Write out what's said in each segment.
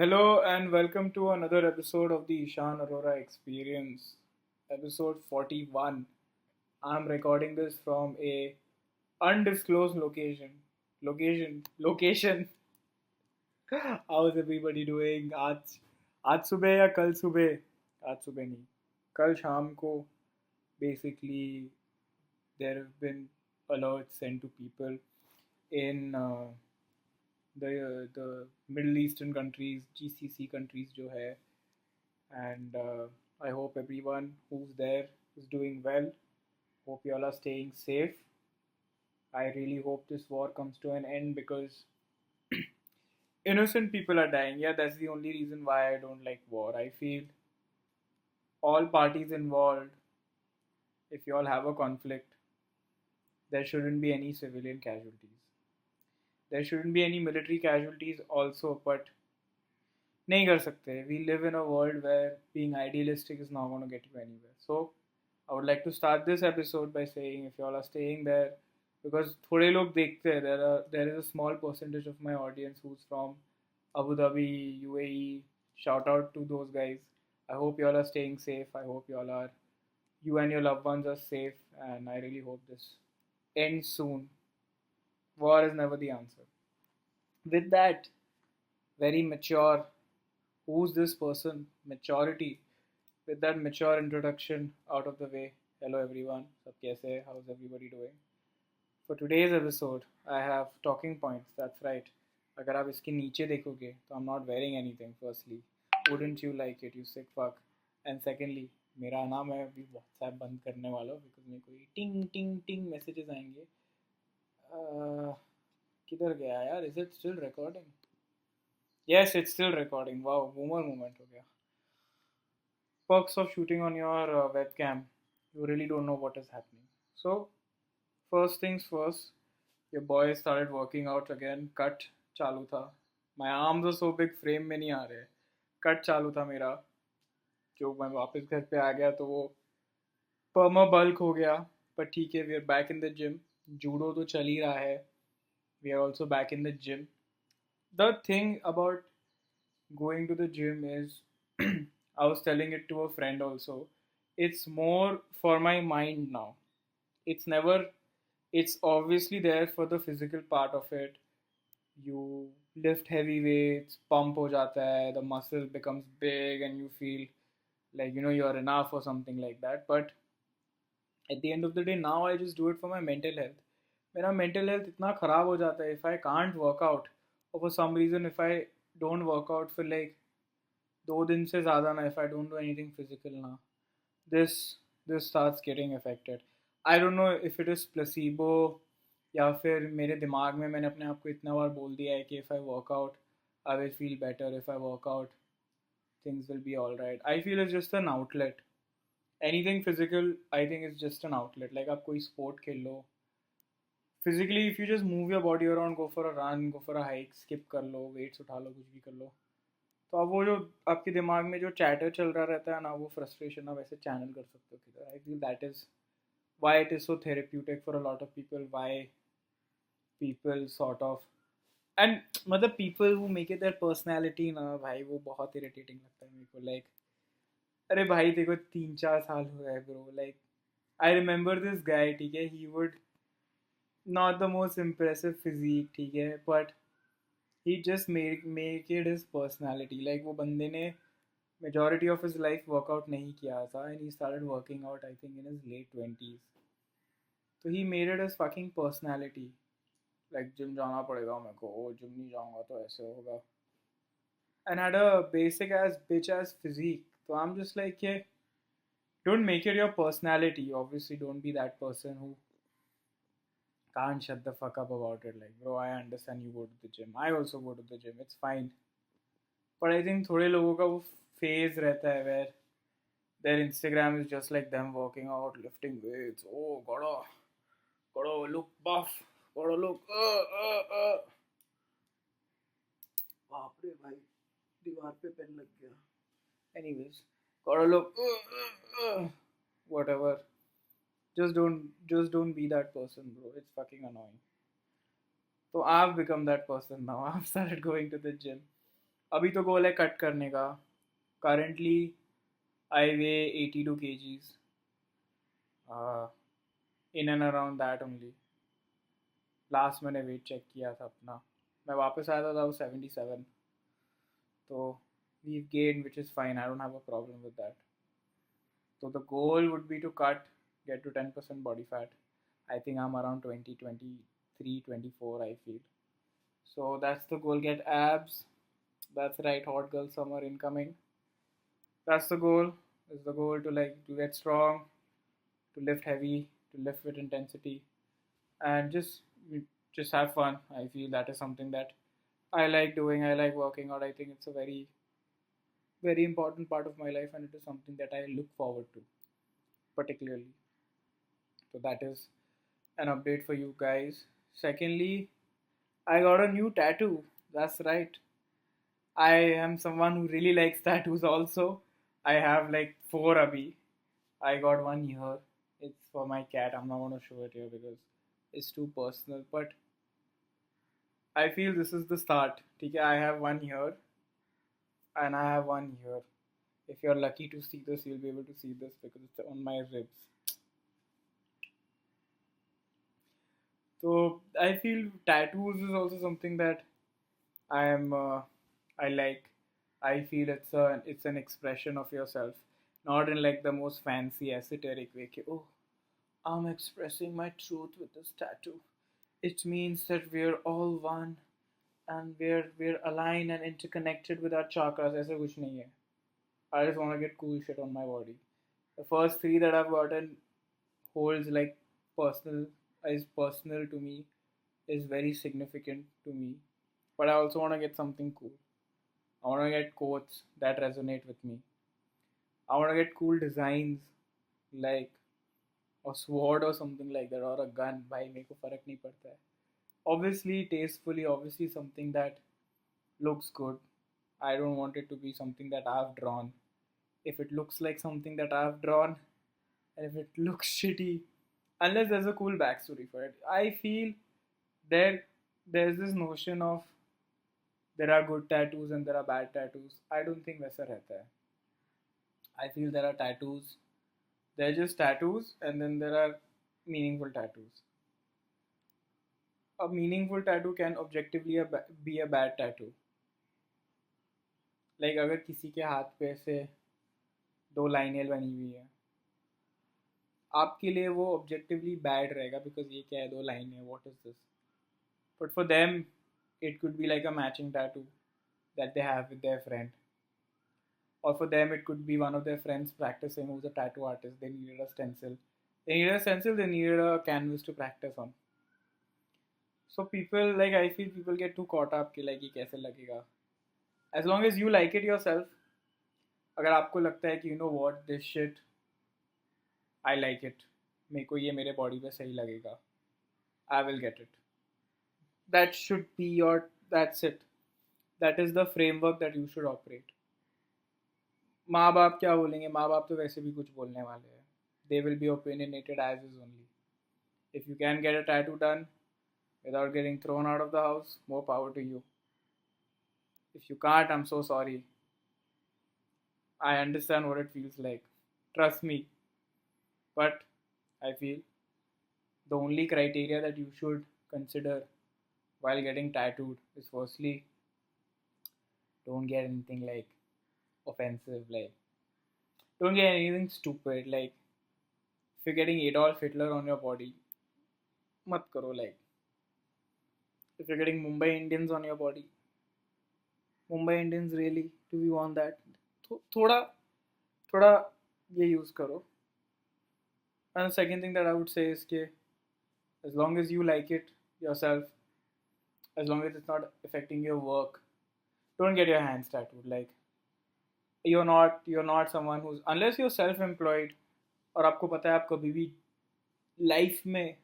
Hello and welcome to another episode of the Ishan Arora Experience, episode 41. I'm recording this from a undisclosed location. Location. How's everybody doing? आज सुबह या कल सुबह? आज सुबह नहीं, कल शाम को. Basically, there have been alerts sent to people in the Middle Eastern countries, GCC countries जो है, and I hope everyone who's there is doing well. Hope you all are staying safe. I really hope this war comes to an end because innocent people are dying. Yeah, that's the only reason why I don't like war. I feel all parties involved, if you all have a conflict, there shouldn't be any civilian casualties. There shouldn't be any military casualties also, but नहीं कर सकते. We live in a world where being idealistic is not going to get you anywhere. So I would like to start this episode by saying if you all are staying there, because थोड़े लोग देखते हैं, there is a small percentage of my audience who's from Abu Dhabi, UAE. Shout out to those guys. I hope you all are staying safe. I hope you and your loved ones are safe, and I really hope this ends soon. War is never the answer. With that, very mature. Who's this person? Maturity. With that mature introduction out of the way, hello everyone. Sab kaise hai? How's everybody doing? For today's episode, I have talking points. That's right. अगर आप इसके नीचे देखोगे तो I'm not wearing anything. Firstly, wouldn't you like it, you sick fuck? And secondly, मेरा ना मैं अभी WhatsApp बंद करने वाला हूँ because मेरे को ये टिंग टिंग टिंग मैसेजेस आएंगे. किधर गया यार? Is it still recording? Yes, it's still recording. Wow, boomer moment हो गया. Perks of shooting on your webcam. You really don't know what is happening. So, first things first, your boy started working out again. Cut चालू था. My arms are so big, frame में नहीं आ रहे. Cut चालू था मेरा. जो मैं वापस घर पे आ गया तो वो पर्मा बल्क हो गया. पर ठीक है, we are back in the gym. Judo तो चल ही रहा है. We are also back in the gym. The thing about going to the gym is I was telling it to a friend also. It's more for my mind now. It's never, it's obviously there for the physical part of it. You lift heavy weights, pump ho jata hai, the muscle becomes big and you feel like you're enough or something like that. But at the end of the day, now I just do it for my mental health. मेरा mental health इतना खराब हो जाता है if I can't work out, or for some reason if I don't work out for like 2 दिन से ज़्यादा ना, if I don't do anything physical ना, this this starts getting affected. I don't know if it is placebo या फिर मेरे दिमाग में मैंने अपने आप को इतना बार बोल दिया है कि if I work out I will feel better, if I work out things will be alright. I feel it's just an outlet. Anything physical I think is just an outlet. Like आप कोई sport खेल लो, physically if you just move your body around, go for a run, go for a hike, skip कर लो, weights उठा लो, कुछ भी कर लो, तो अब वो जो आपके दिमाग में जो चैटर चल रहा रहता है ना, वो फ्रस्ट्रेशन आप ऐसे चैनल कर सकते हो किधर. I feel that is why it is so therapeutic for a lot of people, why people sort of, and मतलब people who make it their personality ना भाई, वो बहुत irritating लगता है मेरे को. like अरे भाई देखो 3-4 साल हो गए bro. like I remember this guy, ठीक है, he would not the most impressive physique, ठीक है, but he just make it his personality. Like वो बंदे ने majority of his life workout नहीं किया था and he started working out I think in his late 20s. तो he made it his fucking personality. Like gym जाना पड़ेगा मेरे को, ओ जिम नहीं जाऊंगा तो ऐसे होगा, and had a basic as bitch as physique. So I'm just like, yeah, don't make it your personality. Obviously don't be that person who can't shut the fuck up about it. Like bro, I understand you go to the gym, I also go to the gym, it's fine. But I think थोड़े लोगों का वो phase रहता है where their Instagram is just like them working out, lifting weights. Oh, gotta look buff, gotta look. बाप रे भाई, दीवार पे पेन लग गया. Anyways, gotta look. Whatever. Just don't be that person, bro. It's fucking annoying. So I've become that person now. I've started going to the gym. अभी तो गोल है कट करने का. Currently I weigh 82 kgs. uh, in and around that only. Last मैंने wait check किया था अपना, मैं वापस आया था वो 77. तो we've gained, which is fine. I don't have a problem with that. So the goal would be to get to 10% body fat. I think I'm around 20, 23, 24, I feel. So that's the goal. Get abs. That's right. Hot girl summer incoming. That's the goal. Is the goal to to get strong, to lift heavy, to lift with intensity, and just have fun. I feel that is something that I like doing. I like working out. I think it's a very important part of my life, and it is something that I look forward to particularly. So that is an update for you guys. Secondly, I got a new tattoo. That's right. I am someone who really likes tattoos also. I have like four abhi. I got one here. It's for my cat. I'm not gonna show it here because it's too personal. But I feel this is the start. Okay, I have one here and I have one here. If you're lucky to see this, you'll be able to see this because it's on my ribs. So I feel tattoos is also something that I am I like. I feel it's an expression of yourself, not in like the most fancy esoteric way. Oh, I'm expressing my truth with this tattoo. It means that we're all one and we're aligned and interconnected with our chakras. ऐसा कुछ नहीं है. I just want to get cool shit on my body. The first three that I've gotten holds like personal is personal to me, is very significant to me. But I also want to get something cool. I want to get quotes that resonate with me. I want to get cool designs like a sword or something like that, or a gun. भाई मेरे को फर्क नहीं पड़ता है. Obviously tastefully, obviously something that looks good. I don't want it to be something that I've drawn. If it looks like something that I've drawn, and if it looks shitty, unless there's a cool backstory for it, I feel there there's this notion of there are good tattoos and there are bad tattoos. I don't think वैसा रहता है. I feel there are tattoos. They're just tattoos, and then there are meaningful tattoos. A meaningful tattoo can objectively be a bad tattoo. Like अगर किसी के हाथ पे ऐसे दो लाइनें बनी हुई है, आपके लिए वो ऑब्जेक्टिवली बैड रहेगा बिकॉज ये क्या है, दो लाइनें, what is this. But for them it could be like a matching tattoo that they have with their friend, or for them it could be one of their friends practicing who's a tattoo artist. They needed a stencil, they needed a canvas to practice on. So people, like, I feel people get too caught up कि like ये कैसे लगेगा. As long as you like it yourself, अगर आपको लगता है कि you know what, this shit I like it, मेरे को ये मेरे बॉडी पे सही लगेगा, I will get it. That should be that's it. That is the framework that you should operate. माँ बाप क्या बोलेंगे, माँ बाप तो वैसे भी कुछ बोलने वाले हैं. They will be opinionated as is only. If you can get a tattoo done without getting thrown out of the house, more power to you. If you can't, I'm so sorry. I understand what it feels like. Trust me. But I feel the only criteria that you should consider while getting tattooed is firstly, don't get anything like offensive, like don't get anything stupid. Like if you're getting Adolf Hitler on your body, mat karo. Like if you're getting Mumbai Indians on your body, Mumbai Indians, really, do we want that? थोड़ा थोड़ा ये use करो. And the second thing that I would say is कि as long as you like it yourself, as long as it's not affecting your work, don't get your hands tattooed. Like you're not someone who's, unless you're self-employed और आपको पता है आप कभी भी life में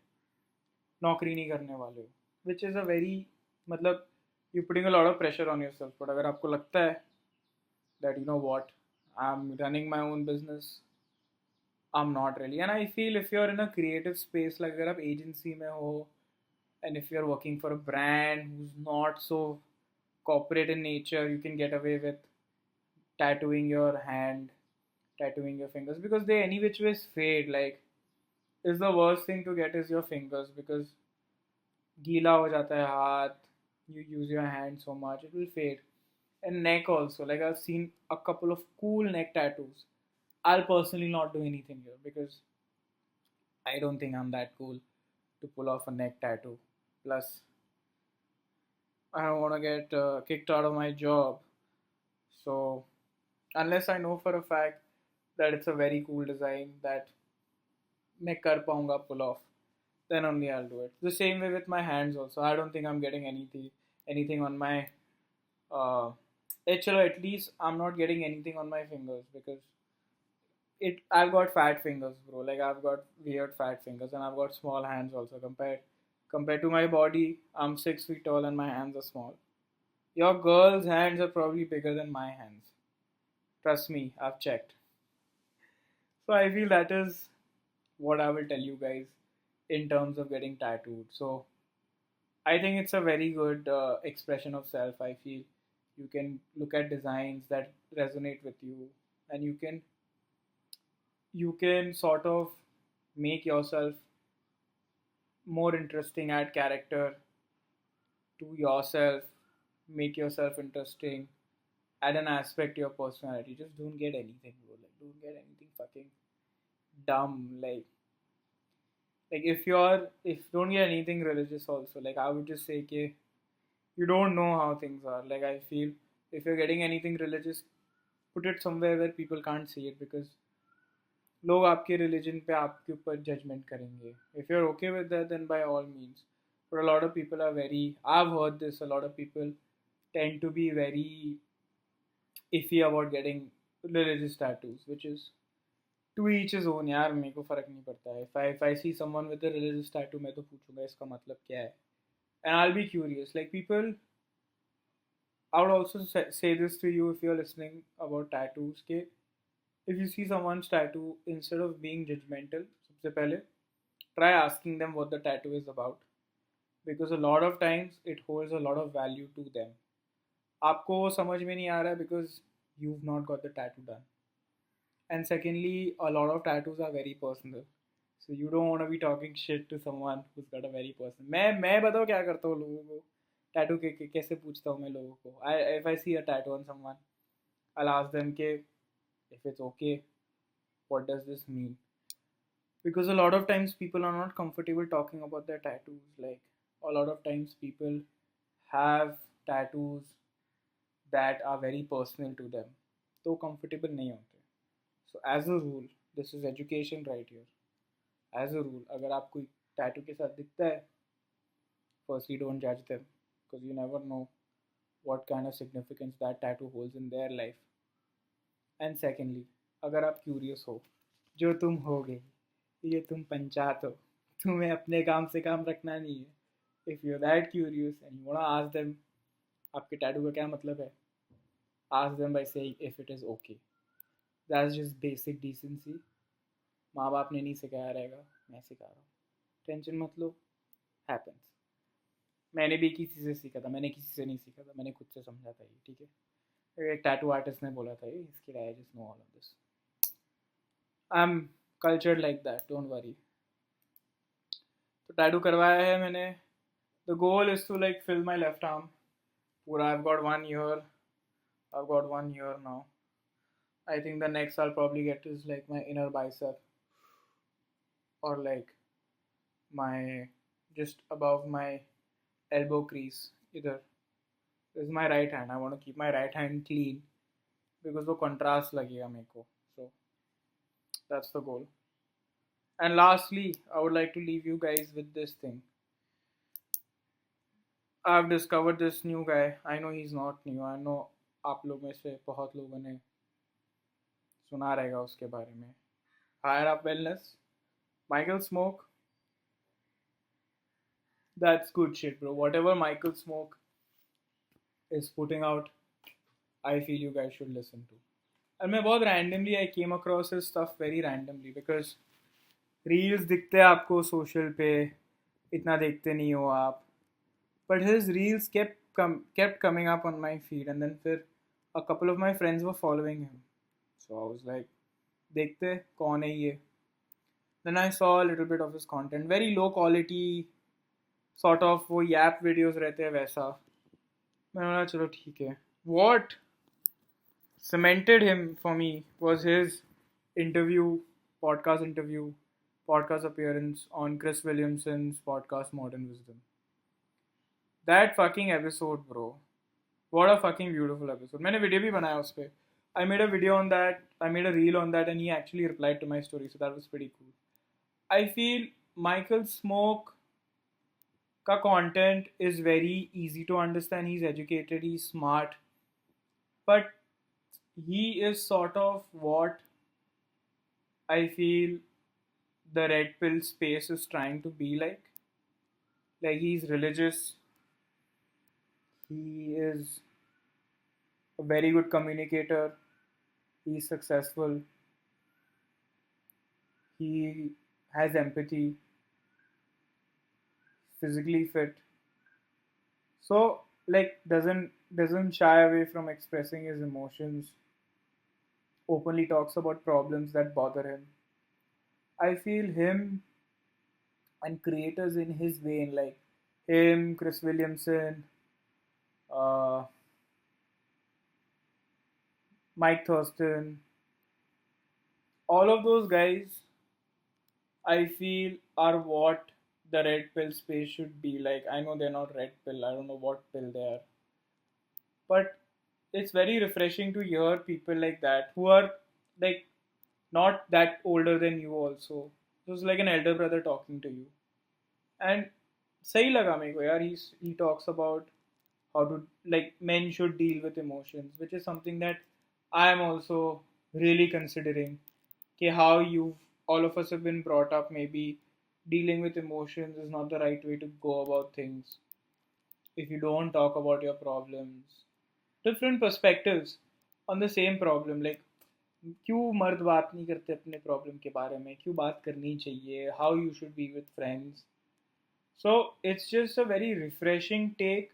नौकरी नहीं करने वाले हो, which is a very, मतलब you're putting a lot of pressure on yourself. But अगर आपको लगता है that you know what, I'm running my own business, I'm not really. And I feel if you're in a creative space, like अगर आप agency में हो, and if you're working for a brand who's not so corporate in nature, you can get away with tattooing your hand, tattooing your fingers, because they any which ways fade. Like, is the worst thing to get is your fingers, because गीला हो जाता है हाथ, you use your hand so much, it will fade. And neck also, like I've seen a couple of cool neck tattoos. I'll personally not do anything here because I don't think I'm that cool to pull off a neck tattoo. Plus, I don't want to get kicked out of my job. So, unless I know for a fact that it's a very cool design that मैं कर पाऊंगा pull off, then only I'll do it. The same way with my hands also. I don't think I'm getting anything on my at least I'm not getting anything on my fingers because I've got fat fingers, bro. Like I've got weird fat fingers and I've got small hands also compared to my body. I'm 6 feet tall and my hands are small. Your girl's hands are probably bigger than my hands. Trust me, I've checked. So I feel that is what I will tell you guys in terms of getting tattooed. So I think it's a very good expression of self. I feel you can look at designs that resonate with you, and you can sort of make yourself more interesting, add character to yourself, make yourself interesting, add an aspect to your personality. Just don't get anything, bro. Like don't get anything fucking dumb. Like if don't get anything religious also. Like I would just say कि you don't know how things are. Like I feel if you're getting anything religious, put it somewhere where people can't see it because लोग आपके religion पे आपके ऊपर judgement करेंगे. If you're okay with that, then by all means. But a lot of people are very. I've heard this. A lot of people tend to be very iffy about getting religious tattoos, which is to each his own. यार मेरे को फर्क नहीं पड़ता है. If I see someone with a religious tattoo, मैं तो पूछूंगा इसका मतलब क्या है. And I'll be curious. Like people, I would also say this to you if you're listening about tattoos. कि if you see someone's tattoo, instead of being judgmental, सबसे पहले try asking them what the tattoo is about, because a lot of times it holds a lot of value to them. आपको वो समझ में नहीं आ रहा है because you've not got the tattoo done. And secondly, a lot of tattoos are very personal. So you don't want to be talking shit to someone who's got a very personal. मैं बताओ क्या करता हूँ लोगों को tattoo के कैसे पूछता हूँ मैं लोगों को. If I see a tattoo on someone, I'll ask them के if it's okay, what does this mean? Because a lot of times people are not comfortable talking about their tattoos. Like a lot of times people have tattoos that are very personal to them, तो comfortable नहीं होते. So as a rule, this is education right here. As a rule, अगर आप कोई tattoo के साथ दिखता है, firstly don't judge them because you never know what kind of significance that tattoo holds in their life. And secondly, अगर आप curious हो, जो तुम होगे, ये तुम पंचायत हो, तुम्हें अपने काम से काम रखना नहीं है. If you're that curious and you wanna ask them आपके tattoo का क्या मतलब है, ask them by saying if it is okay. That's just basic decency. माँ बाप ने नहीं सिखाया रहेगा, मैं सिखा रहा हूँ. टेंशन मत लो, happens. मैंने भी किसी से सीखा था, मैंने किसी से नहीं सीखा था, मैंने खुद से समझा था ये. ठीक है, एक टैटू आर्टिस्ट ने बोला था ये, इसके लिए I just know all of this. I am cultured like that, don't worry. तो टैटू करवाया है मैंने. The goal is to like fill my left arm पूरा. I've got one year now. I think the next I'll probably get is like my inner bicep or like my just above my elbow crease either. This is my right hand. I want to keep my right hand clean because वो contrast लगेगा मेरे को. So that's the goal. And lastly, I would like to leave you guys with this thing. I've discovered this new guy. I know he's not new. I know आप लोग में से बहुत लोगों ने सुना रहेगा उसके बारे में. Higher Up Wellness, Michael Smoke. That's good shit, bro. Whatever Michael Smoke is putting out, I feel you guys should listen to. And मैं बहुत randomly I came across his stuff very randomly because reels दिखते हैं आपको social पे, इतना देखते नहीं हो आप. but his reels kept coming up on my feed, and then फिर a couple of my friends were following him, so I was like, देखते कौन है ये. Then I saw a little bit of his content, very low quality, sort of वो yap videos रहते हैं वैसा. मैंने बोला चलो ठीक है. What cemented him for me was his interview, podcast appearance on Chris Williamson's podcast Modern Wisdom. That fucking episode, bro. What a fucking beautiful episode. मैंने वीडियो भी बनाया उस पे. I made a video on that. I made a reel on that, and he actually replied to my story, so that was pretty cool. I feel Michael Smoke का content is very easy to understand. He's educated, he's smart, but he is sort of what I feel the red pill space is trying to be like. Like, he's religious, he is a very good communicator, he's successful, he has empathy, physically fit, so like doesn't shy away from expressing his emotions, openly talks about problems that bother him. I feel him and creators in his vein, like him, Chris Williamson, uh, Mike Thurston, all of those guys, I feel are what the red pill space should be like. I know they're not red pill, I don't know what pill they are, but it's very refreshing to hear people like that who are like not that older than you also. It was like an elder brother talking to you. And सही लगा मेरे को यार. He talks about how to, like, men should deal with emotions, which is something that I am also really considering. Okay, how you all of us have been brought up, maybe dealing with emotions is not the right way to go about things. If you don't talk about your problems, different perspectives on the same problem, like क्यों मर्द बात नहीं करते अपने problem के बारे में, क्यों बात करनी चाहिए, how you should be with friends. So it's just a very refreshing take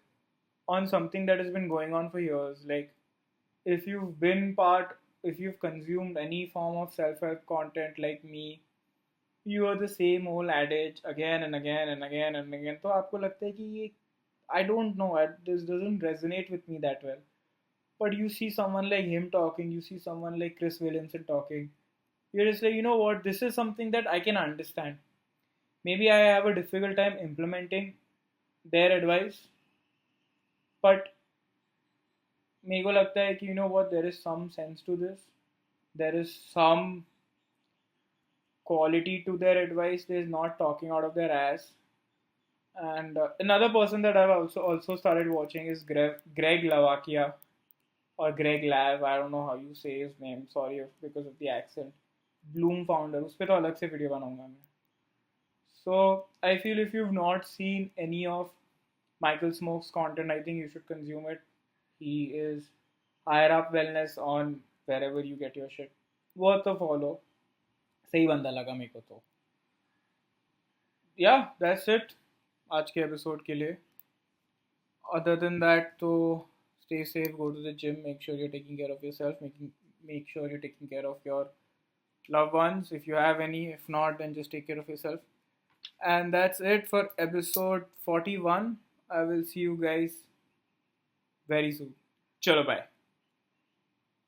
on something that has been going on for years. Like, if you've been part, if you've consumed any form of self-help content like me, you are the same old adage again and again and again and again. तो आपको लगता है कि ये, I don't know, this doesn't resonate with me that well. But you see someone like him talking, you see someone like Chris Williamson talking, you're just like, you know what, this is something that I can understand. Maybe I have a difficult time implementing their advice, but मेरे को लगता है कि, you know what, there is some sense to this. There is some quality to their advice. There is not talking out of their ass. And another person that I've also started watching is Greg Lavakia, or Greg Lav. I don't know how you say his name. Sorry because of the accent. Bloom founder. उस पे तो अलग से video बनाऊंगा मैं. So I feel if you've not seen any of Michael Smoke's content, I think you should consume it. He is higher up wellness on wherever you get your shit. Worth a follow. सही बंदा लगा मेरे को तो. Yeah, that's it. आज के episode के लिए. Other than that, तो stay safe, go to the gym, make sure you're taking care of yourself, make sure you're taking care of your loved ones if you have any. If not, then just take care of yourself. And that's it for episode 41. I will see you guys very soon. Chalo, bye.